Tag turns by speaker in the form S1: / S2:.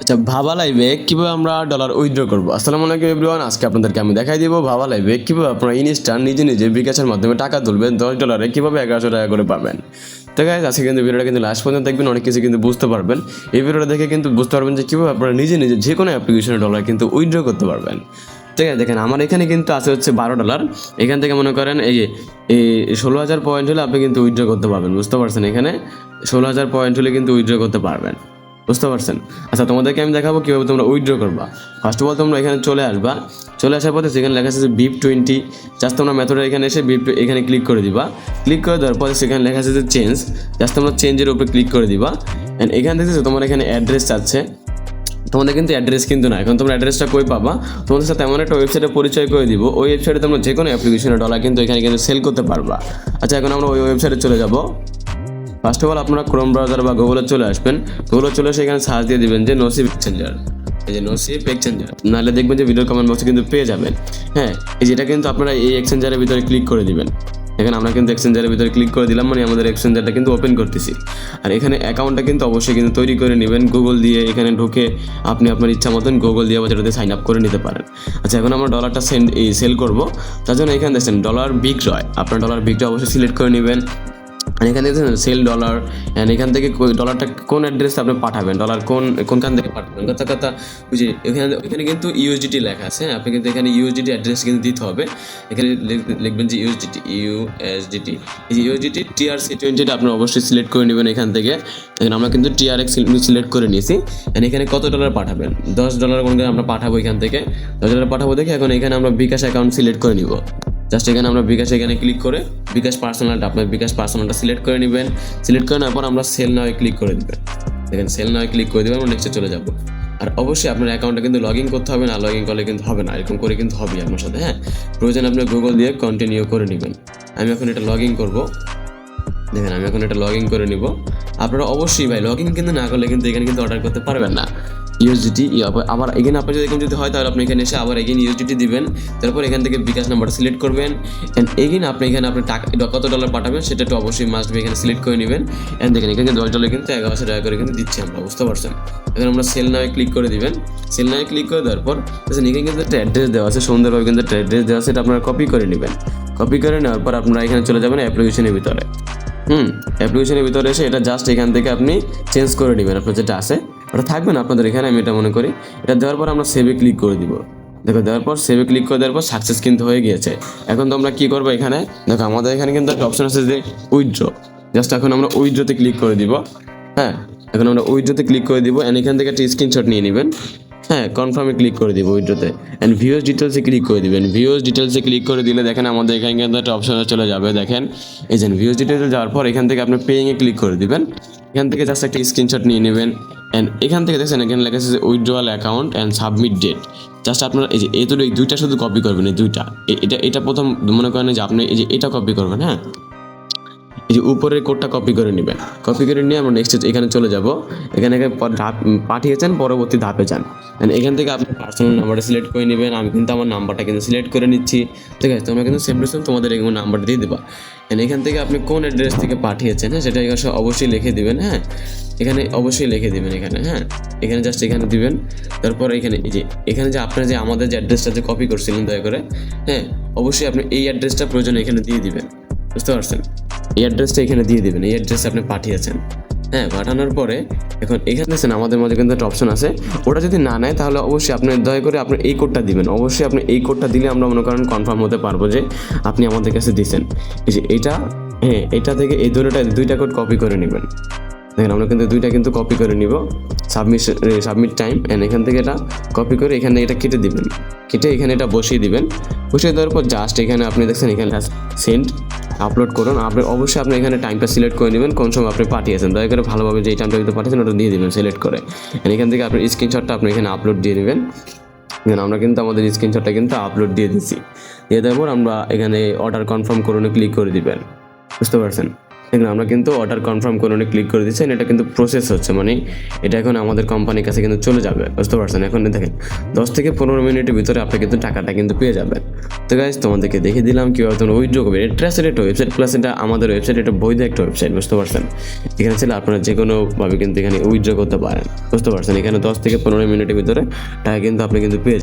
S1: আচ্ছা, ভাবা লাইভে কিভাবে আমরা ডলার উইথড্র করবো। আসসালামু আলাইকুম এভরিওয়ান, আজকে আপনাদেরকে আমি দেখাই দিব ভাবা লাইভে কিভাবে আপনারা ইনস্ট্যান্ট নিজে নিজে বিকাশের মাধ্যমে টাকা তুলবেন। $10 কিভাবে 1100 টাকা করে পাবেন। তো গাইস, আজকে কিন্তু ভিডিওটা কিন্তু লাস্ট পর্যন্ত দেখবেন, অনেক কিছু কিন্তু বুঝতে পারবেন। এই ভিডিওটা দেখে কিন্তু বুঝতে পারবেন যে কিভাবে আপনারা নিজে নিজে যে কোনো অ্যাপ্লিকেশনে ডলার কিন্তু উইথড্র করতে পারবেন। ঠিক আছে, দেখেন আমার এখানে কিন্তু আছে হচ্ছে $12। এখান থেকে মনে করেন এই 16,000 পয়েন্ট হলে আপনি কিন্তু উইথড্র করতে পারবেন। বুঝতে পারছেন, এখানে 16,000 পয়েন্ট হলে কিন্তু উইথড্র করতে পারবেন। বুঝতে পারছেন। আচ্ছা, তোমাদেরকে আমি দেখাবো কীভাবে তোমরা উইথড্র করবা। ফার্স্ট অফ অল তোমরা এখানে চলে আসবা, চলে আসার পরে সেখানে লেখা আছে যে BIP20। জাস্ট তোমরা মেথডে এখানে এসে এখানে ক্লিক করে দিবা। ক্লিক করে দেওয়ার পরে সেখানে লেখা আছে যে চেঞ্জ, জাস্ট তোমরা চেঞ্জের উপরে ক্লিক করে দিবা। অ্যান্ড এখান থেকে তোমার এখানে অ্যাড্রেস চাচ্ছে। তোমাদের কিন্তু অ্যাড্রেস কিন্তু না, এখন তোমরা অ্যাড্রেসটা কই পাবা, তোমাদের সাথে এমন একটা ওয়েবসাইটে পরিচয় করে দিব। ওই ওয়েবসাইটে তোমরা যে কোনো অ্যাপ্লিকেশনের ডলার কিন্তু এখানে কিন্তু সেল করতে পারবা। আচ্ছা, এখন আমরা ওই ওয়েবসাইটে চলে যাব। ফার্স্ট অফ অল আপনারা ক্রোম ব্রাউজার বা গুগলে চলে আসবেন। গুগলে চলে এসে এখানে সার্চ দিয়ে দিবেন যে নসিব এক্সচেঞ্জার। এই যে নসিব এক্সচেঞ্জার, নাহলে দেখবেন যে ভিডিওর কমেন্ট বক্সে কিন্তু পেয়ে যাবেন। হ্যাঁ, এই যেটা কিন্তু আপনারা এই এক্সচেঞ্জারের ভিতরে ক্লিক করে দিবেন। এখানে আমরা কিন্তু এক্সচেঞ্জারের ভিতরে ক্লিক করে দিলাম, মানে আমাদের এক্সচেঞ্জারটা কিন্তু ওপেন করতেছি। আর এখানে অ্যাকাউন্টটা কিন্তু অবশ্যই কিন্তু তৈরি করে নেবেন গুগল দিয়ে। এখানে ঢুকে আপনি আপনার ইচ্ছা মতন গুগল দিয়ে যেটাতে সাইন আপ করে নিতে পারেন। আচ্ছা, এখন আমরা ডলারটা সেল করবো। তার জন্য এখানে দেখছেন ডলার বিক্রয়, আপনার ডলার বিক্রয় অবশ্যই সিলেক্ট করে নেবেন। আর এখানে দেখছেন সেল ডলার। অ্যান্ড এখান থেকে ডলারটা কোন অ্যাড্রেসে আপনি পাঠাবেন, ডলার কোনখান থেকে পাঠাবেন, কথা বুঝি। এখানে কিন্তু ইউএসডিটি লেখা আছে। আপনি কিন্তু এখানে ইউএসডিটি অ্যাড্রেস কিন্তু দিতে হবে। এখানে লিখবেন যে ইউএসডিটি। এই যে ইউএসডিটি TRC20টা আপনি অবশ্যই সিলেক্ট করে নেবেন এখান থেকে। এখানে আমরা কিন্তু TRX সিলেক্ট করে নিয়েছি। অ্যান্ড এখানে কত ডলার পাঠাবেন, $10 কোন আমরা পাঠাবো এখান থেকে। $10 পাঠাবো দেখে এখন এখানে আমরা বিকাশ অ্যাকাউন্ট সিলেক্ট করে নিব। জাস্ট এখানে আমরা বিকাশ এখানে ক্লিক করে বিকাশ পার্সোনালটা, আপনার বিকাশ পার্সোনালটা সিলেক্ট করে নেবেন। সিলেক্ট করে নেওয়ার পর আমরা সেল নাওয়ে ক্লিক করে দেবেন। দেখেন সেল নাওয়ে ক্লিক করে দেবেন, আমরা নেক্সটে চলে যাব। আর অবশ্যই আপনার অ্যাকাউন্টটা কিন্তু লগ ইন করতে হবে, না লগ ইন করলে কিন্তু হবে না। এরকম করে কিন্তু হবে আপনার সাথে। হ্যাঁ, প্রয়োজন আপনি গুগল দিয়ে কন্টিনিউ করে নেবেন। আমি এখন এটা লগ ইন করবো। দেখেন আমি এখন এটা লগ ইন করে নিব। আপনারা অবশ্যই ভাই লগ ইন কিন্তু না করলে কিন্তু এখানে কিন্তু অর্ডার করতে পারবেন না। ইউএসডিটি আবার এখানে আপনার যদি এরকম যদি হয়, তাহলে আপনি এখানে এসে আবার এগেন ইউএসডিটি দিবেন। তারপর এখান থেকে বিকাশ নাম্বারটা সিলেক্ট করবেন। অ্যান্ড এগেন আপনি এখানে আপনার টাকা কত ডলার পাঠাবেন সেটা তো অবশ্যই মাস্ট বি এখানে সিলেক্ট করে নেবেন। অ্যান্ড দেখেন এখানে $10 কিন্তু 1100 টাকা করে কিন্তু দিচ্ছি আমরা। বুঝতে পারছেন। এখন আমরা সেল নাওয়ে ক্লিক করে দিবেন। সেল নাওয়ে ক্লিক করে দেওয়ার পর এখানে কিন্তু একটা অ্যাড্রেস দেওয়া আছে, সুন্দরভাবে কিন্তু একটা অ্যাড্রেস দেওয়া আছে, এটা আপনারা কপি করে নেবেন। কপি করে নেওয়ার পর আপনারা এখানে চলে যাবেন অ্যাপ্লিকেশনের ভিতরে। অ্যাপ্লিকেশনের ভিতরে এসে এটা জাস্ট এখান থেকে আপনি চেঞ্জ করে নেবেন। আপনার যেটা আছে ওটা থাকবে না আপনাদের এখানে, আমি এটা মনে করি। এটা দেওয়ার পর আমরা সেভে ক্লিক করে দিব। দেখো দেওয়ার পর সেভে ক্লিক করে দেওয়ার পর সাকসেস কিন্তু হয়ে গিয়েছে। এখন তো আমরা কী করবো, এখানে দেখো আমাদের এখানে কিন্তু একটা অপশন আছে যে উইথড্র। জাস্ট এখন আমরা উইথড্রতে ক্লিক করে দিব। হ্যাঁ, এখন আমরা উইথড্রতে ক্লিক করে দিব। অ্যান্ড এখান থেকে একটা স্ক্রিনশট নিয়ে নেবেন। হ্যাঁ, কনফার্মে ক্লিক করে দিব উইথড্রতে। অ্যান্ড ভিউজ ডিটেলসে ক্লিক করে দিবেন। ভিউজ ডিটেলসে ক্লিক করে দিলে দেখেন আমাদের এখানে কিন্তু একটা অপশনে চলে যাবে। দেখেন এই যে ভিউজ ডিটেলসে যাওয়ার পর এখান থেকে আপনি পেইংয়ে ক্লিক করে দিবেন। এখান থেকে জাস্ট একটা স্ক্রিনশট নিয়ে নেবেন। অ্যান্ড এখান থেকে দেখছেন এখানে লেখা আছে যে withdrawal account and submit date. Just আপনার এই যে এই দুইটা শুধু কপি করবেন, এই দুইটা। এটা প্রথম মনে করেন যে আপনি এই যে এটা কপি করবেন। হ্যাঁ, এই যে উপরের কোডটা কপি করে নেবেন। কপি করে নিয়ে আমরা নেক্সট এখানে চলে যাব। এখানে পাঠিয়েছেন, পরবর্তী ধাপে যান। এখান থেকে আপনি পার্সোনাল নাম্বারটা সিলেক্ট করে নেবেন। আমি কিন্তু আমার নাম্বারটা কিন্তু সিলেক্ট করে নিচ্ছি। ঠিক আছে, তোমরা কিন্তু সেম টু সেম তোমাদের এই নাম্বার দিয়ে দেবা। এখান থেকে আপনি কোন অ্যাড্রেস থেকে পাঠিয়েছেন, হ্যাঁ, সেটা অবশ্যই লিখে দিবেন। হ্যাঁ, এখানে অবশ্যই লিখে দিবেন এখানে। হ্যাঁ, এখানে জাস্ট এখানে দিবেন। তারপর এখানে এই যে এখানে যে আপনার যে আমাদের যে অ্যাড্রেসটা যে কপি করছিলেন দয়া করে, হ্যাঁ, অবশ্যই আপনি এই অ্যাড্রেসটা প্রয়োজন এখানে দিয়ে দিবেন। বুঝতে পারছেন, এই অ্যাড্রেসটা এখানে দিয়ে দেবেন, এই অ্যাড্রেসে আপনি পাঠিয়েছেন। হ্যাঁ, পাঠানোর পরে এখন এখানে দেখছেন আমাদের মাঝে কিন্তু একটা অপশন আছে। ওটা যদি না নেয় তাহলে অবশ্যই আপনি দয়া করে আপনি এই কোডটা দিবেন। অবশ্যই আপনি এই কোডটা দিলে আমরা মনে করেন কনফার্ম হতে পারবো যে আপনি আমাদের কাছে দিয়েছেন। এই যে এইটা, হ্যাঁ, এটা থেকে এই দুইটা কোড কপি করে নেবেন। দেখেন আমরা কিন্তু দুইটা কিন্তু কপি করে নিব। Submit time. অ্যান্ড এখান থেকে এটা কপি করে এখানে এটা কেটে দিবেন। কেটে এখানে এটা বসিয়ে দিবেন। বসিয়ে দেওয়ার পর জাস্ট এখানে আপনি দেখছেন এখানে সেন্ড আপলোড করুন। আপনি অবশ্যই আপনি এখানে টাইমটা সিলেক্ট করে নেবেন, কোন সময় আপনি পাঠিয়েছেন। দয়া করে ভালোভাবে যে টাইমটা কিন্তু পাঠিয়েছেন ওটা দিয়ে দেবেন সিলেক্ট করে। এখান থেকে আপনি স্ক্রিনশটটা আপনি এখানে আপলোড দিয়ে নেবেন। আমরা কিন্তু আমাদের স্ক্রিনশটটা কিন্তু আপলোড দিয়ে দিচ্ছি। দিয়ে দেওয়ার পর আমরা এখানে অর্ডার কনফার্ম করুন ক্লিক করে দিবেন। বুঝতে পারছেন। দেখুন আমরা কিন্তু অর্ডার কনফার্ম করে ক্লিক করে দিচ্ছেন, এটা কিন্তু প্রসেস হচ্ছে, মানে এটা এখন আমাদের কোম্পানির কাছে কিন্তু চলে যাবে, বুঝতে পারছেন। এখন দেখেন 10 থেকে 15 মিনিটের ভিতরে আপনি কিন্তু টাকাটা কিন্তু পেয়ে যাবেন। তো গাইজ তোমাদেরকে দেখিয়ে দিলাম কীভাবে তোমরা উইথড্র করবে। এটা ট্রাস্টেড একটা ওয়েবসাইট, প্লাস এটা আমাদের ওয়েবসাইট, এটা বৈধ একটা ওয়েবসাইট, বুঝতে পারছেন। এখানে ছিল আপনারা যে কোনোভাবে কিন্তু এখানে উইথড্র করতে পারেন, বুঝতে পারছেন। এখানে 10 থেকে 15 মিনিটের ভিতরে টাকা কিন্তু আপনি কিন্তু পেয়ে